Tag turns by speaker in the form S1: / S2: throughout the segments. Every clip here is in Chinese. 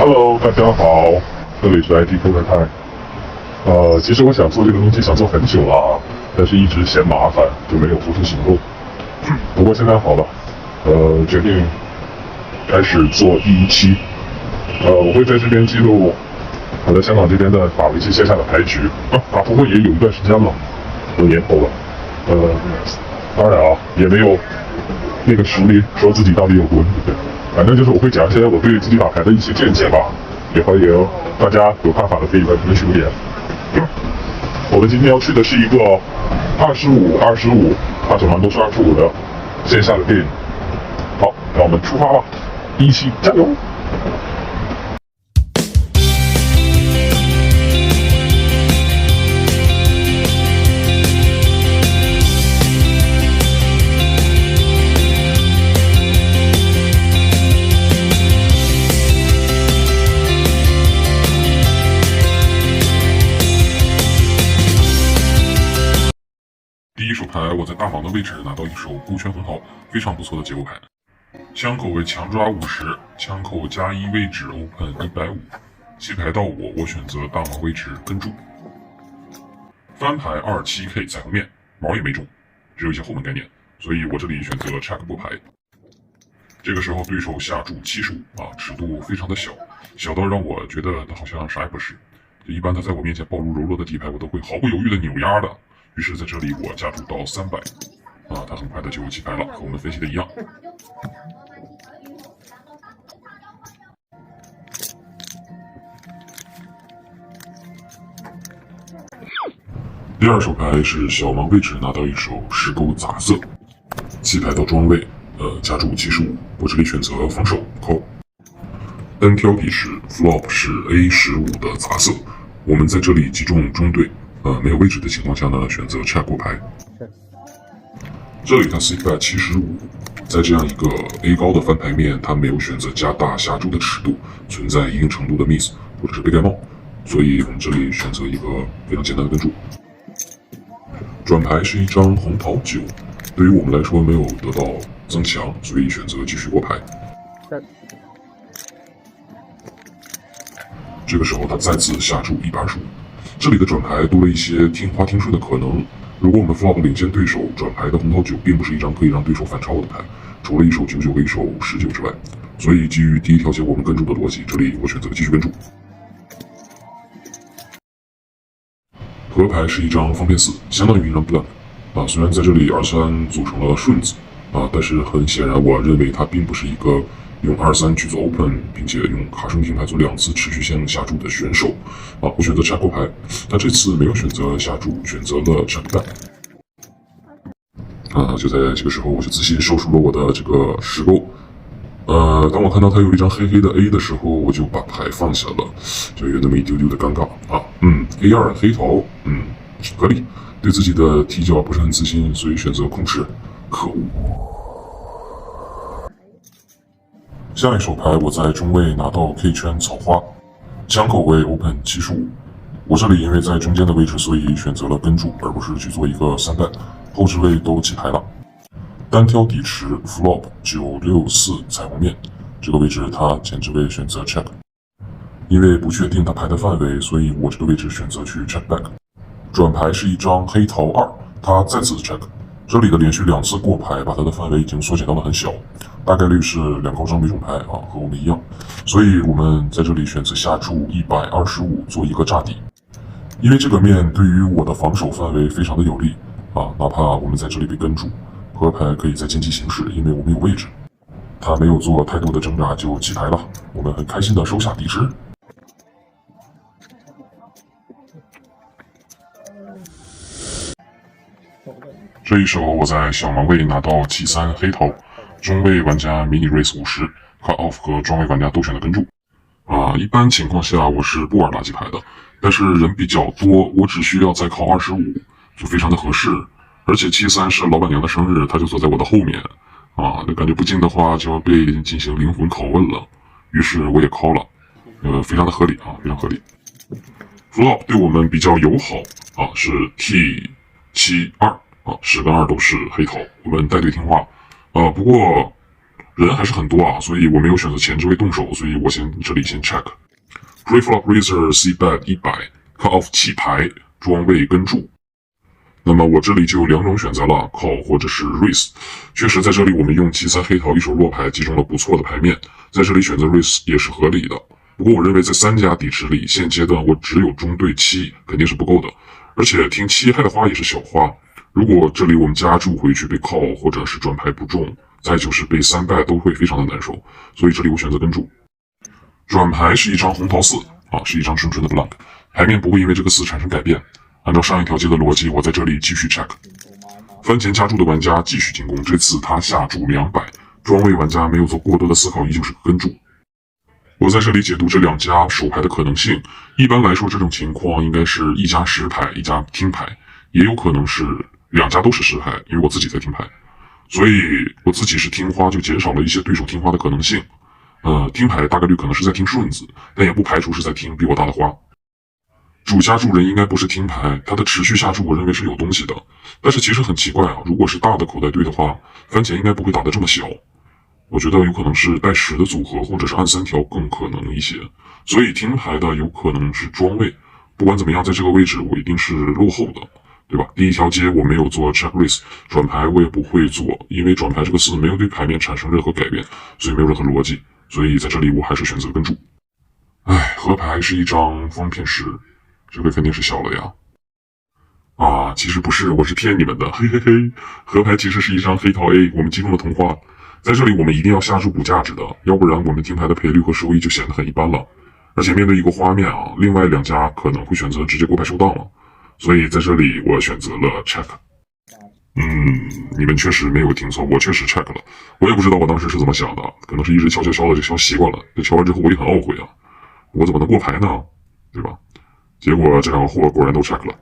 S1: Hello，大家好，这里是 IT 科太。其实我想做这个东西想做很久了，但是一直嫌麻烦，就没有付出行动。不过现在好了，决定开始做第一期。我会在这边记录我在香港这边的打了一些线下的牌局，打不过也有一段时间了，有年头了。当然啊，也没有那个实力说自己到底有多厉害。反正就是我会讲一些我对自己打牌的一些见解吧，也欢迎大家有看法的可以在评论区留言。我们今天要去的是一个25，它整盘都是25的线下的电影。好，让我们出发吧，一起加油！第一手牌，我在大盲的位置拿到一手勾圈很好，非常不错的结构牌。枪口为强抓50，枪口加1位置 open 150，弃牌到我选择大盲位置跟注。翻牌27K 彩虹面，毛也没中，只有一些后门概念，所以我这里选择 check 拨牌。这个时候对手下注75尺度非常的小，小到让我觉得他好像啥也不是。一般他在我面前暴露柔弱的底牌，我都会毫不犹豫的扭压的。于是在这里我加注到300，他很快的就弃牌了，和我们分析的一样。第二手牌是小盲位置拿到一手石钩杂色，弃牌到庄位，加注75，我这里选择防守 call。单挑底时 flop 是 A15的杂色，我们在这里击中中队。没有位置的情况下呢，选择 check 过牌。这里他 C bet 75，在这样一个 A 高的翻牌面，他没有选择加大下注的尺度，存在一定程度的 miss 或者是被盖帽，所以我们这里选择一个非常简单的跟注。转牌是一张红桃9，对于我们来说没有得到增强，所以选择继续过牌。这个时候他再次下注125。这里的转牌多了一些听花听顺的可能。如果我们 flop 领先对手，转牌的红桃9并不是一张可以让对手反超的牌，除了一手99和一手19之外。所以基于第一条线我们跟注的逻辑，这里我选择继续跟注。和牌是一张方片4，相当于一张 bluff。虽然在这里2-3组成了顺子但是很显然我认为它并不是一个用2-3去做 open， 并且用卡顺停牌做2次持续性下注的选手我选择 check 过牌，但这次没有选择下注，选择了 check back。就在这个时候，我就自信收出了我的这个石钩。当我看到他有一张黑黑的 A 的时候，我就把牌放下了，就有那么一丢丢的尴尬A2 黑桃，合理。对自己的踢脚不是很自信，所以选择控制，可恶。下一手牌我在中位拿到 K 圈草花，枪口为 open 75，我这里因为在中间的位置，所以选择了跟注，而不是去做一个3bet，后置位都弃牌了。单挑底池 flop 964彩虹面，这个位置他前置位选择 check， 因为不确定他牌的范围，所以我这个位置选择去 check back。转牌是一张黑桃2，他再次 check。这里的连续2次过牌，把它的范围已经缩减到了很小，大概率是2高张没中牌和我们一样，所以我们在这里选择下注125做一个炸底，因为这个面对于我的防守范围非常的有利哪怕我们在这里被跟注，和牌可以在间隙行使，因为我们有位置，他没有做太多的挣扎就弃牌了，我们很开心的收下底池。这一手我在小盲位拿到73黑桃，中位玩家 mini raise 50 cut off 和庄位玩家都选了跟注。一般情况下我是不玩垃圾牌的，但是人比较多，我只需要再靠25就非常的合适。而且73是老板娘的生日，她就坐在我的后面感觉不进的话就要被进行灵魂拷问了。于是我也 call 了，非常的合理非常合理。flop 对我们比较友好是 T72。10跟2都是黑桃，我们带队听话。不过人还是很多啊，所以我没有选择前置位动手，所以我这里先 check。Preflop Razor C bet 100 ，Cut off 弃牌，庄位跟注。那么我这里就有两种选择了 ，call 或者是 raise。确实在这里我们用7-3黑桃一手弱牌击中了不错的牌面，在这里选择 raise 也是合理的。不过我认为在3家底池里，现阶段我只有中对7肯定是不够的，而且听7害的花也是小花。如果这里我们加注回去被 call 或者是转牌不中，再就是被3败都会非常的难受，所以这里我选择跟注。转牌是一张红桃4是一张纯纯的 blank， 牌面不会因为这个4产生改变。按照上一条街的逻辑，我在这里继续 check。番前加注的玩家继续进攻，这次他下注200，庄位玩家没有做过多的思考，依旧是跟注。我在这里解读这两家手牌的可能性。一般来说，这种情况应该是一家实牌，一家听牌，也有可能是两家都是实牌，因为我自己在听牌，所以我自己是听花，就减少了一些对手听花的可能性。听牌大概率可能是在听顺子，但也不排除是在听比我大的花。主加注人应该不是听牌，他的持续下注我认为是有东西的，但是其实很奇怪啊，如果是大的口袋队的话，番前应该不会打得这么小。我觉得有可能是带10的组合，或者是按3条更可能一些，所以听牌的有可能是庄位。不管怎么样，在这个位置我一定是落后的，对吧？第一条街我没有做 check raise， 转牌我也不会做，因为转牌这个4没有对牌面产生任何改变，所以没有任何逻辑，所以在这里我还是选择跟注。合牌是一张方片10，这个肯定是小了呀。其实不是，我是骗你们的，嘿嘿嘿。合牌其实是一张黑桃 A， 我们击中了同花。在这里我们一定要下注补价值的，要不然我们听牌的赔率和收益就显得很一般了。而且面对一个花面另外两家可能会选择直接过牌收档了，所以在这里我选择了 check。你们确实没有听错，我确实 check 了。我也不知道我当时是怎么想的，可能是一直敲的就敲习惯了，就敲完之后我也很懊悔啊，我怎么能过牌呢？对吧？结果这两个货果然都 check 了，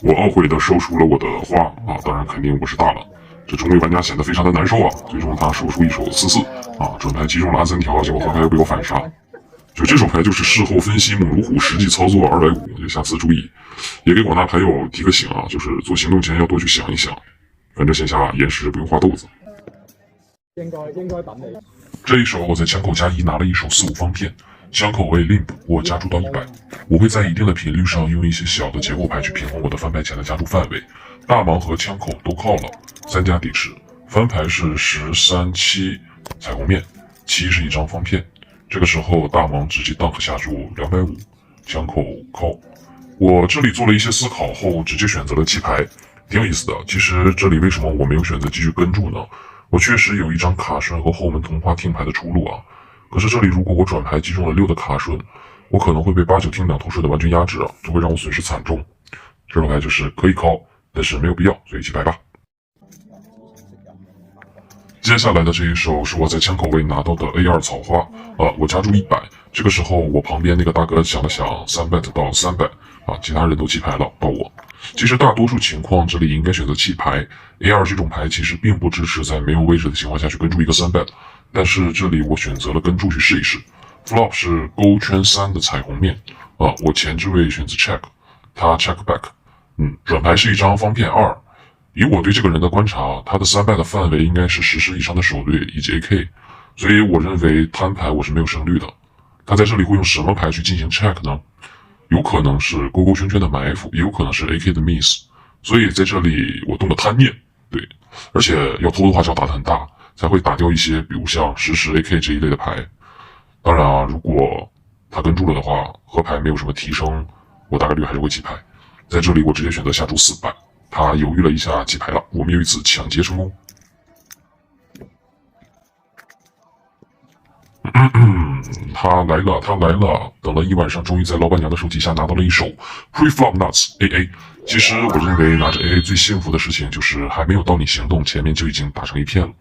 S1: 我懊悔的售出了我的花当然肯定我是大了。这中位玩家显得非常的难受最终他售出一手4-4转牌击中了按3条，结果合牌又被我反杀。就这手牌就是事后分析猛如虎，实际操作250，就下次注意。也给广大牌友提个醒就是做行动前要多去想一想，反正线下岩石不用画豆子。应该等你。这一手我在枪口加1拿了一手4-5方片，枪口为 limp， 我加注到100，我会在一定的频率上用一些小的结构牌去平衡我的翻牌前的加注范围。大盲和枪口都靠了，3家底池，翻牌是10-3-7彩虹面，7是一张方片。这个时候大盲直接 dunk 下注250，枪口靠。我这里做了一些思考后，直接选择了弃牌，挺有意思的。其实这里为什么我没有选择继续跟注呢？我确实有一张卡顺和后门同花听牌的出路可是这里如果我转牌击中了6的卡顺，我可能会被8-9听2头顺的完全压制这会让我损失惨重。这种牌就是可以 call， 但是没有必要，所以弃牌吧。接下来的这一手是我在枪口位拿到的 A2 草花我加注100，这个时候我旁边那个大哥想了想3 bet 到300其他人都弃牌了，到我。其实大多数情况这里应该选择弃牌。A2 这种牌其实并不支持在没有位置的情况下去跟注一个3 bet， 但是这里我选择了跟注去试一试。Flop 是勾圈3的彩虹面我前置位选择 check， 他 check back。转牌是一张方片2。以我对这个人的观察，他的3bet的范围应该是10以上的手队以及 AK， 所以我认为摊牌我是没有胜率的。他在这里会用什么牌去进行 check 呢？有可能是勾勾圈圈的埋伏，也有可能是 AK 的 miss， 所以在这里我动了贪念，对，而且要偷的话就要打得很大，才会打掉一些比如像10 AK 这一类的牌。当然如果他跟住了的话，合牌没有什么提升，我大概率还是会弃牌。在这里我直接选择下注400，他犹豫了一下弃牌了，我们又一次抢劫成功。他来了，等了一晚上，终于在老板娘的手底下拿到了一手 Preflop Nuts AA。其实我认为拿着 AA 最幸福的事情就是还没有到你行动，前面就已经打成一片了。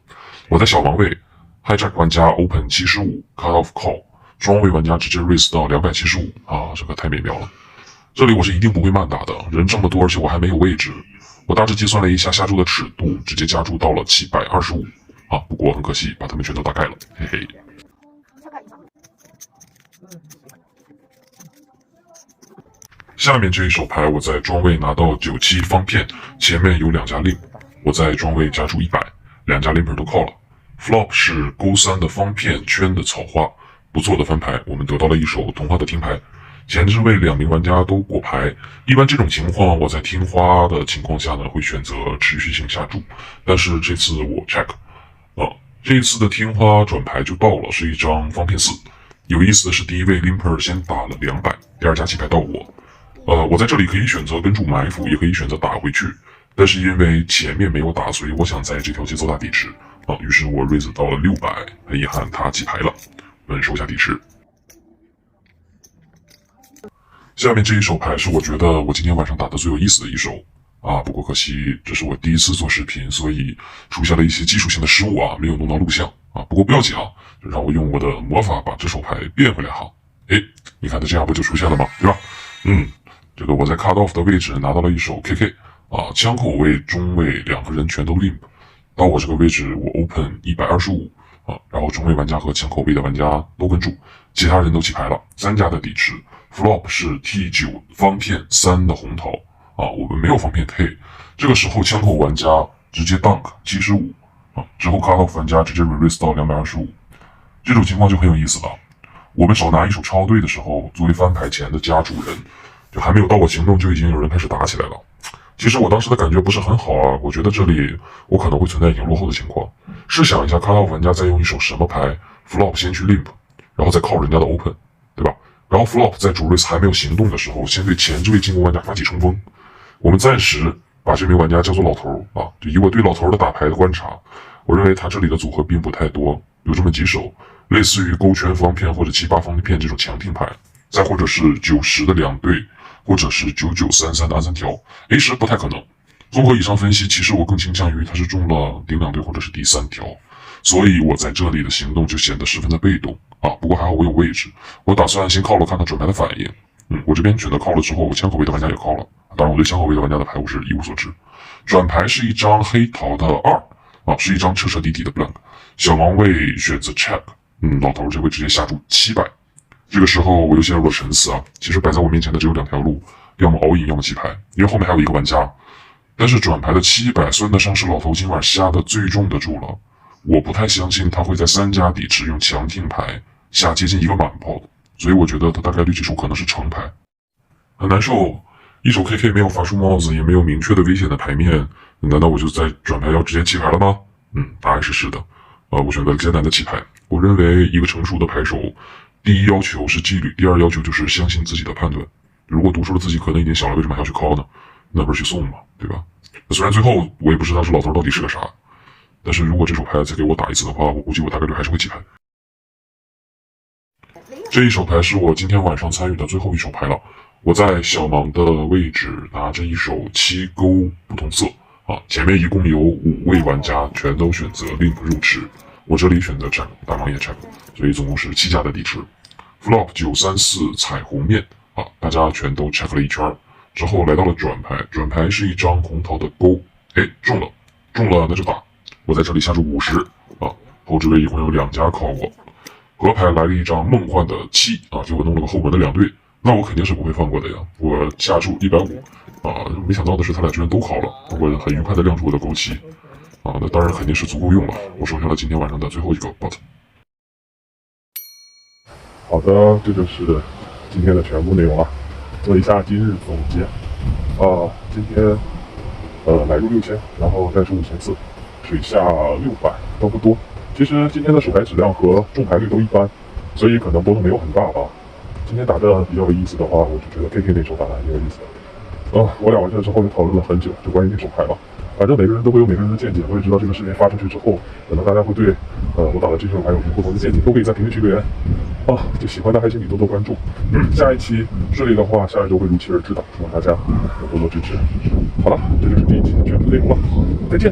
S1: 我在小王位 Hijack 玩家 Open 75 Cut off Call， 庄位玩家直接 Raise 到275这个太美妙了。这里我是一定不会慢打的，人这么多，而且我还没有位置。我大致计算了一下下注的尺度，直接加注到了725不过很可惜把他们全都打盖了，嘿嘿。下面这一手牌我在庄位拿到97方片，前面有2家 limp， 我在庄位加注100，2家 limper 都靠了。Flop 是勾3的方片圈的草花，不错的翻牌，我们得到了一手同花的听牌。前置位2名玩家都过牌，一般这种情况我在听花的情况下呢，会选择持续性下注，但是这次我 check，这一次的听花转牌就到了，是一张方片4。有意思的是，第一位 limper 先打了200，第二家起牌到我，我在这里可以选择跟注埋伏，也可以选择打回去，但是因为前面没有打，所以我想在这条节奏打底池于是我 raise 到了600，很遗憾他起牌了，我们收下底池。下面这一手牌是我觉得我今天晚上打的最有意思的一手不过可惜这是我第一次做视频，所以出现了一些技术性的失误没有弄到录像不过不要紧就让我用我的魔法把这手牌变回来你看它这样不就出现了吗？对吧？这个我在 cut off 的位置拿到了一手 KK 枪口位、中位2个人全都 limp， 到我这个位置我 open 125然后中位玩家和枪口位的玩家都跟注，其他人都起牌了，3家的底池。Flop 是 T9 方片3的红桃我们没有方片 K， 这个时候枪口玩家直接 dunk 75之后 cut off 玩家直接 release 到225，这种情况就很有意思了。我们手拿一手超对的时候，作为翻牌前的家主人，就还没有到我行动，就已经有人开始打起来了。其实我当时的感觉不是很好我觉得这里我可能会存在已经落后的情况。试想一下 cut off 玩家再用一手什么牌 ，Flop 先去 limp， 然后再靠人家的 open， 对吧？然后 Flop 在主 raise 还没有行动的时候，先对前置位进攻玩家发起冲锋。我们暂时把这名玩家叫做老头就以我对老头的打牌的观察，我认为他这里的组合并不太多，有这么几手，类似于勾圈方片或者7、8方片这种强听牌，再或者是9、10的2对，或者是9、9、3、3的暗3条 ，A10不太可能。综合以上分析，其实我更倾向于他是中了顶2对或者是第3条。所以我在这里的行动就显得十分的被动不过还好我有位置，我打算先靠了看看转牌的反应。我这边选择靠了之后，枪口位的玩家也靠了，当然我对枪口位的玩家的牌我是一无所知。转牌是一张黑桃的2是一张彻彻底底的 blank。小王位选择 check， 老头这回直接下注700。这个时候我又陷入了沉思其实摆在我面前的只有2条路，要么 all in， 要么起牌，因为后面还有一个玩家。但是转牌的700算得上是老头今晚下的最重的注了。我不太相信他会在3家底池用强听牌下接近一个满炮的，所以我觉得他大概率这手可能是成牌，很难受。一手 KK 没有发出帽子，也没有明确的危险的牌面，难道我就在转牌要直接起牌了吗？答案是是的。我选择了艰难的起牌。我认为一个成熟的牌手，第一要求是纪律，第二要求就是相信自己的判断。如果赌出了自己可能已经小了，为什么还要去 call 呢？那不是去送吗？对吧？虽然最后我也不知道这老头到底是个啥。但是如果这手牌再给我打一次的话，我估计我大概率还是会起牌。这一手牌是我今天晚上参与的最后一手牌了。我在小盲的位置拿着一手7勾不同色前面一共有5位玩家全都选择 limp 入池，我这里选择 check， 大盲也 check， 所以总共是7家的底池。Flop 934彩虹面大家全都 check 了一圈之后来到了转牌，转牌是一张红桃的勾，中了那就打。我在这里下注50后置位一共有2家靠我，合牌来了一张梦幻的7给我弄了个后门的2对，那我肯定是不会放过的呀。我下注150没想到的是他俩居然都靠了，我很愉快的亮出我的勾7那当然肯定是足够用了。我收下了今天晚上的最后一个 bot。
S2: 好的，这就是今天的全部内容了。做一下今日总结今天买入6000，然后再出5400，水下600都不多。其实今天的手牌质量和中牌率都一般，所以可能波动没有很大吧。今天打的比较有意思的话，我就觉得 KK 那手打的很有意思。我俩完事之后就讨论了很久，就关于那手牌吧。反正每个人都会有每个人的见解，我也知道这个视频发出去之后，可能大家会对我打的这手牌有什么不同的见解，都可以在评论区留言。就喜欢的还请你多多关注。下一期顺利的话，下一周会如期而至的，希望大家多多支持。好了，这就是这一期的全部内容了，再见。